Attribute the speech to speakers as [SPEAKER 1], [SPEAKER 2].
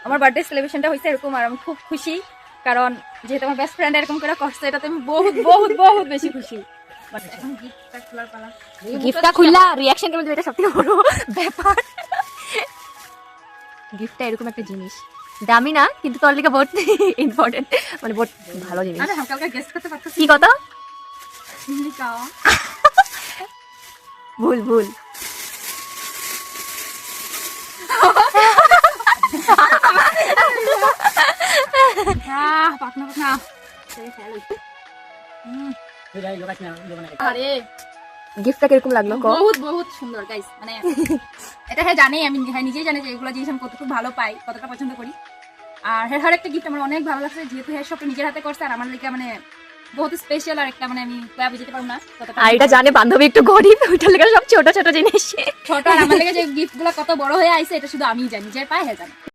[SPEAKER 1] আমার বার্থডে সেলিব্রেশনটা হয়েছে এরকম, আর আমি খুব খুশি, কারণ যেহেতু আমার বেস্ট ফ্রেন্ড এরকম করে করছে, এটাতে আমি বহুত বহুত বহুত বেশি খুশি। গিফটটা খুললা রিঅ্যাকশন কেমন, এটা সবথেকে বড় ব্যাপার। গিফটটা এরকম একটা জিনিস, দামি না কিন্তু তোর লিগে বহুত ইম্পর্টেন্ট, মানে বহুত ভালো জিনিস। আরে হালকা হালকা গেস করতে পারছিস কি কথা? ভুল ভুল। গিফটটা কিরকম লাগলো? বহুত বহুত সুন্দর গাইস, মানে এটা হ্যাঁ জানি, আমি নিজেই জানি যে এগুলো জিনিস আমি কতটুকু ভালো পাই, কতটা পছন্দ করি। আর হ্যাঁ একটা গিফট আমার অনেক ভালো লাগছে, যেহেতু হ্যাঁ সবটা নিজের হাতে করছে, আর আমার লিগে মানে বহুত স্পেশাল, আর একটা মানে আমি বুঝতে পারবো না কতটা। আর এটা জানে বান্ধবী একটু গরিব, ওইটার লিগে সব ছোট ছোট জিনিস ছোট, আর আমার লিগে যে গিফট গুলো কত বড় হয়ে আইছে এটা শুধু আমিই জানি, যে পাই হ্যাঁ জানি।